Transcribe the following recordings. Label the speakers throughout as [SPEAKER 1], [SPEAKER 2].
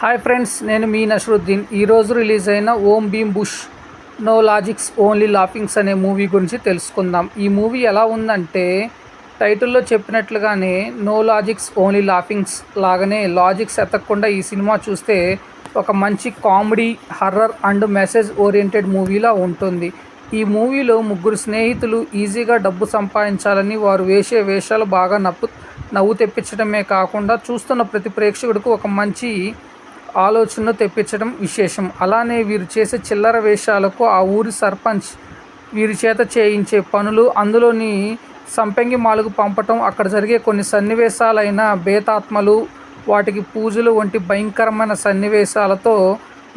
[SPEAKER 1] Hi friends, నేను మీ నస్రుద్దీన్. ఈరోజు release అయిన Om Bheem Bush no logics only laughings అనే మూవీ గురించి తెలుసుకుందాం. ఈ మూవీ ఎలా ఉందంటే, టైటిల్లో చెప్పినట్లుగానే నో లాజిక్స్ ఓన్లీ లాఫింగ్స్ లాగానే లాజిక్స్ ఎత్తకుండా ఈ సినిమా చూస్తే ఒక మంచి comedy, horror and message oriented మూవీలా ఉంటుంది. ఈ మూవీలో ముగ్గురు స్నేహితులు ఈజీగా డబ్బు సంపాదించాలని వారు వేసే వేషాలు బాగా నవ్వు తెప్పించడమే కాకుండా చూస్తున్న ప్రతి ప్రేక్షకుడికి ఒక మంచి ఆలోచనను తెప్పించడం విశేషం. అలానే వీరు చేసే చిల్లర వేషాలకు ఆ ఊరి సర్పంచ్ వీరి చేత చేయించే పనులు, అందులోని సంపెంగి మాలకు పంపటం, అక్కడ జరిగే కొన్ని సన్నివేశాలైన బేతాత్మలు, వాటికి పూజలు వంటి భయంకరమైన సన్నివేశాలతో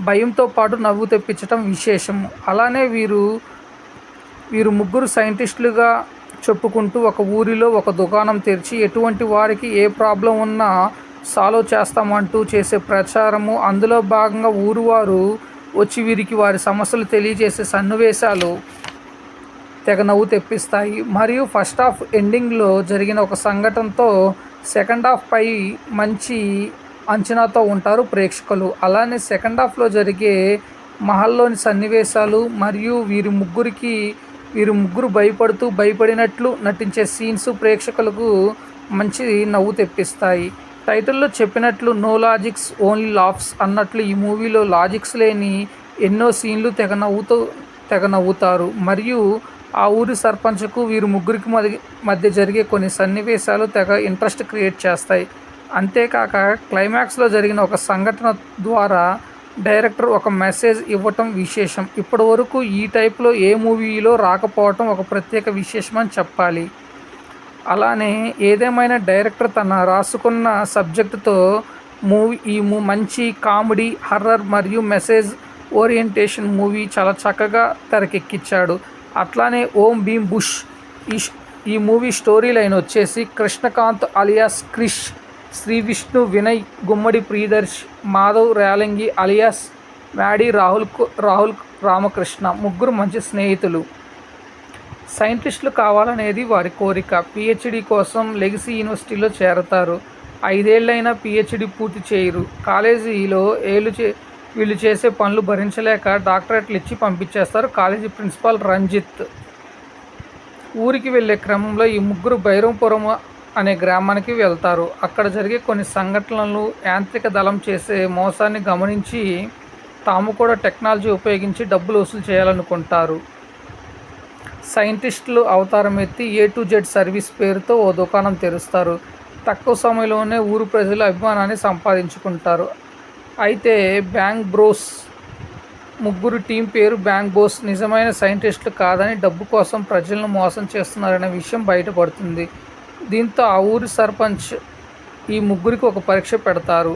[SPEAKER 1] భయంతో పాటు నవ్వు తెప్పించటం విశేషం. అలానే వీరు ముగ్గురు సైంటిస్టులుగా చెప్పుకుంటూ ఒక ఊరిలో ఒక దుకాణం తెరిచి ఎటువంటి వారికి ఏ ప్రాబ్లం ఉన్నా సాల్వ్ చేస్తామంటూ చేసే ప్రచారము, అందులో భాగంగా ఊరువారు వచ్చి వీరికి వారి సమస్యలు తెలియజేసే సన్నివేశాలు తెగ నవ్వు తెప్పిస్తాయి. మరియు ఫస్ట్ హాఫ్ ఎండింగ్లో జరిగిన ఒక సంఘటనతో సెకండ్ హాఫ్ పై మంచి అంచనాతో ఉంటారు ప్రేక్షకులు. అలానే సెకండ్ హాఫ్లో జరిగే మహల్లోని సన్నివేశాలు మరియు వీరు ముగ్గురు భయపడినట్లు నటించే సీన్స్ ప్రేక్షకులకు మంచి నవ్వు తెప్పిస్తాయి. టైటిల్లో చెప్పినట్లు నో లాజిక్స్ ఓన్లీ లాఫ్స్ అన్నట్లు ఈ మూవీలో లాజిక్స్ లేని ఎన్నో సీన్లు తెగ నవ్వుతారు. మరియు ఆ ఊరి సర్పంచ్కు వీరు ముగ్గురికి మధ్య జరిగే కొన్ని సన్నివేశాలు తెగ ఇంట్రెస్ట్ క్రియేట్ చేస్తాయి. అంతేకాక క్లైమాక్స్లో జరిగిన ఒక సంఘటన ద్వారా డైరెక్టర్ ఒక మెసేజ్ ఇవ్వటం విశేషం. ఇప్పటి వరకు ఈ టైప్లో ఏ మూవీలో రాకపోవటం ఒక ప్రత్యేక విశేషం అని చెప్పాలి. అలానే ఏదేమైనా డైరెక్టర్ తన రాసుకున్న సబ్జెక్టుతో మంచి కామెడీ, హర్రర్ మరియు మెసేజ్ ఓరియంటేషన్ మూవీ చాలా చక్కగా తెరకెక్కించాడు. అట్లానే ఓం భీమ్ బుష్ ఈ మూవీ స్టోరీ లైన్ వచ్చేసి కృష్ణకాంత్ అలియాస్ క్రిష్, శ్రీ విష్ణు వినయ్, గుమ్మడి ప్రియదర్శ్, మాధవ్ రేలంగి అలియాస్ మ్యాడీ, రాహుల్ రామకృష్ణ ముగ్గురు మంచి స్నేహితులు. సైంటిస్టులు కావాలనేది వారి కోరిక. పిహెచ్డి కోసం లెగసీ యూనివర్సిటీలో చేరతారు. 5 ఏళ్ళైనా పిహెచ్డి పూర్తి చేయరు. కాలేజీలో వీళ్ళు చేసే పనులు భరించలేక డాక్టరేట్లు ఇచ్చి పంపించేస్తారు కాలేజీ ప్రిన్సిపాల్ రంజిత్. ఊరికి వెళ్ళే క్రమంలో ఈ ముగ్గురు భైరవపురం అనే గ్రామానికి వెళ్తారు. అక్కడ జరిగే కొన్ని సంఘటనలు, యాంత్రిక దళం చేసే మోసాన్ని గమనించి తాము కూడా టెక్నాలజీ ఉపయోగించి డబ్బులు వసూలు చేయాలనుకుంటారు. సైంటిస్టులు అవతారం ఎత్తి A to Z సర్వీస్ పేరుతో ఓ దుకాణం తెరుస్తారు. తక్కువ సమయంలోనే ఊరు ప్రజల అభిమానాన్ని సంపాదించుకుంటారు. అయితే బ్యాంక్ బ్రోస్ ముగ్గురు టీం పేరు బ్యాంక్ బోస్ నిజమైన సైంటిస్టులు కాదని డబ్బు కోసం ప్రజలను మోసం చేస్తున్నారనే విషయం బయటపడుతుంది. దీంతో ఆ ఊరి సర్పంచ్ ఈ ముగ్గురికి ఒక పరీక్ష పెడతారు.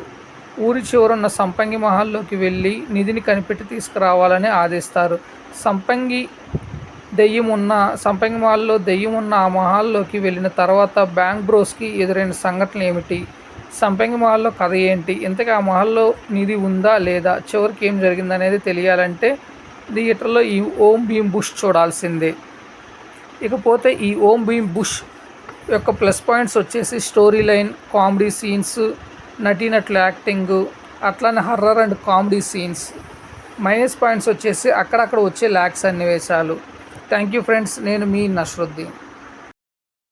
[SPEAKER 1] ఊరి చివరున్న సంపంగి మహల్లోకి వెళ్ళి నిధిని కనిపెట్టి తీసుకురావాలని ఆదేశిస్తారు. సంపంగి మహల్లో దెయ్యం ఉన్న ఆ మహల్లోకి వెళ్ళిన తర్వాత బ్యాంక్ బ్రోస్కి ఎదురైన సంఘటనలు ఏమిటి, సంపంగి మహల్లో కథ ఏంటి, ఇంతకీ ఆ మహల్లో నిధి ఉందా లేదా, చివరికి ఏం జరిగిందనేది తెలియాలంటే థియేటర్లో ఈ ఓం భీమ్ బుష్ చూడాల్సిందే. ఇకపోతే ఈ ఓం భీమ్ బుష్ యొక్క ప్లస్ పాయింట్స్ వచ్చేసి స్టోరీ లైన్, కామెడీ సీన్స్, నటీనటుల యాక్టింగు, అట్లానే horror and comedy scenes. Minus points వచ్చేసి అక్కడక్కడ వచ్చే ల్యాగ్ సన్నివేశాలు. థ్యాంక్ యూ ఫ్రెండ్స్, నేను మీ నస్రుద్దీన్.